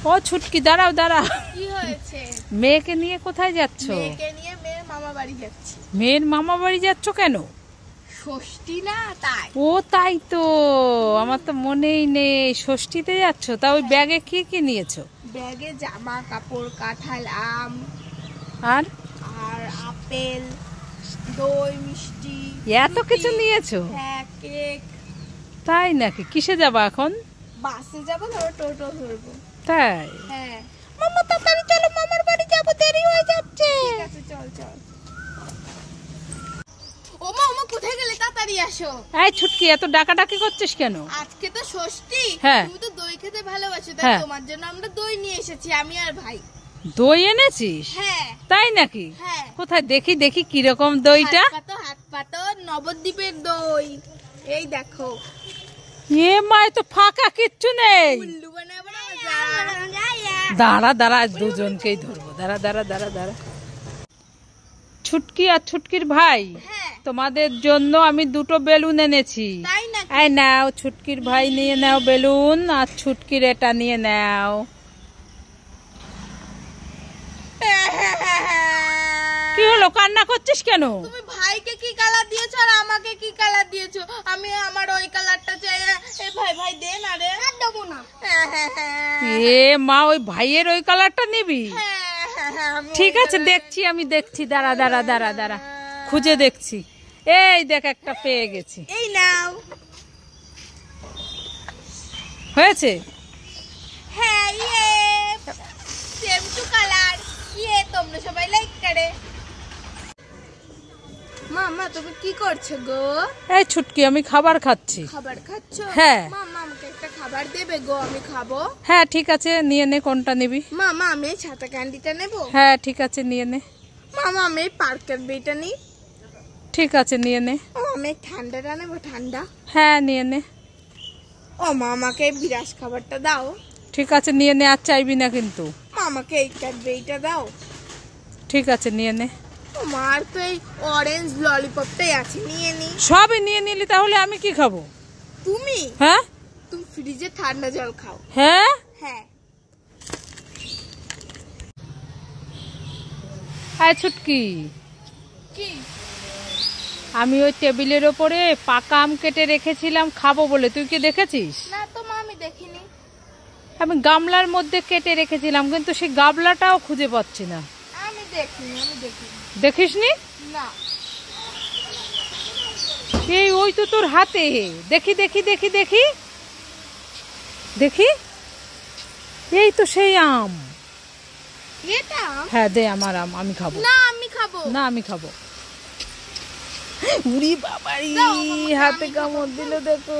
ও ছুটকি দাঁড়াও দাঁড়াও। কি হয়েছে? মেয়েকে নিয়ে কোথায় যাচ্ছ? মেয়েকে নিয়ে মেয়ের মামা বাড়ি যাচ্ছি। মেয়ের মামা বাড়ি যাচ্ছ কেন? ষষ্ঠী না তাই। ও তাই তো, আমার তো মনেই নেই। ষষ্ঠীতে যাচ্ছ? তা ওই ব্যাগে কি কি নিয়েছো? ব্যাগে জামা কাপড়, কাঁঠাল, আম আর আর আপেল, দই, মিষ্টি, এত কিছু নিয়েছো? হ্যাঁ, কেক। তাই নাকি? কিসে যাবা এখন? বাসে যাবো, তারপর টোটো ধরবো। তাই? হ্যাঁ। মামা তাড়াতাড়ি চলো, মামার বাড়ি যাবো, দেরি হয়ে যাচ্ছে। ঠিক আছে, চল চল। ওমা ওমা, কোথায় গেলে? তাড়াতাড়ি আসো। এই ছুটকি, এত ডাকাডাকি করছিস কেন? আজকে তো ষষ্ঠী। হ্যাঁ। তুমি তো দই খেতে ভালোবাসো, তাই হ্যাঁ। তোমার জন্য আমরা দই নিয়ে এসেছি, আমি আর ভাই। দই এনেছিস? হ্যাঁ। তাই নাকি? হ্যাঁ। কোথায় দেখি দেখি কিরকম দইটা। হাত পাতো নবদ্বীপের দই। এই দেখো। এ মা, তো ফাঁকা কিচ্ছু নেই। উল্লু বানাবো না। দাঁড়া দাঁড়া, দুজনকেই ধরবো। দাঁড়া দাঁড়া দাঁড়া দাঁড়া। ছুটকি আর ছুটকির ভাই, হ্যাঁ। তোমাদের জন্য আমি দুটো বেলুন এনেছি। তাই নাকি? এই নাও, ছুটকির ভাই নিয়ে নাও বেলুন, আর ছুটকির এটা নিয়ে নাও। কি হলো, কান্না করছিস কেন? তুমি ভাইকে কি কালার দিয়েছো আর আমাকে কি কালার দিয়েছো? আমি আমার ওই কালারটা চাই। এ ভাই ভাই দে না রে। দেবো না। এ মা, ওই ভাইয়ের ওই কালারটা নিবি? ঠিক আছে, দেখছি, আমি দেখছি। দাঁড়া দাঁড়া দাঁড়া দাঁড়া, খুঁজে দেখছি। এই দেখ, একটা পেয়ে গেছি। এই নাও। হয়েছে? হ্যাঁ, সেম টু কালার। তোমরা সবাই লাইক করে। মামা তুমি কি করছো গো? এই ছুটকি, আমি খাবার খাচ্ছি। খাবার খাচ্ছো? হ্যাঁ। মামা আমাকে একটা খাবার দেবে গো, আমি খাবো। হ্যাঁ ঠিক আছে, নিয়ে নে। কোনটা নিবি? মামা আমি ছাতা ক্যান্ডিটা নেব। হ্যাঁ ঠিক আছে, নিয়ে নে। মামা আমি পার্কের বেটা নিই। ঠিক আছে, নিয়ে নে। আমি ঠান্ডাটা নেবো, ঠান্ডা। হ্যাঁ নিয়ে নে। ও মা, আমাকে বিরাস খাবারটা দাও। ঠিক আছে, নিয়ে নে, আর চাইবি না কিন্তু। আমাকে এই ক্যাডবেরিটা দাও। ঠিক আছে, নিয়ে নে। আমার তো এই অরেঞ্জ ললিপপটাই আছে, নিয়ে নি। সবই নিয়ে নিলি, তাহলে আমি কি খাবো? তুমি? হ্যাঁ। তুমি ফ্রিজে ঠান্ডা জল খাও। হ্যাঁ। হ্যাঁ। আয় ছুটকি, কি? আমি ওই টেবিলের ওপরে পাকা আম কেটে রেখেছিলাম খাবো বলে, তুই কি দেখেছিস? না তো মা, আমি দেখিনি। আমি গামলার মধ্যে কেটে রেখেছিলাম, কিন্তু সেই গামলাটাও খুঁজে পাচ্ছি না। আমি দেখিনি। দেখিসনি? না। এই ওই তো তোর হাতে। দেখি দেখি দেখি দেখি দেখি, এই তো সেই আম। এটা? হ্যাঁ দে, আমার আম, আমি খাবো। না, আমি খাবো না, আমি খাবো। উড়ি বাবারি, হাতে কামড় দিল, দেখো।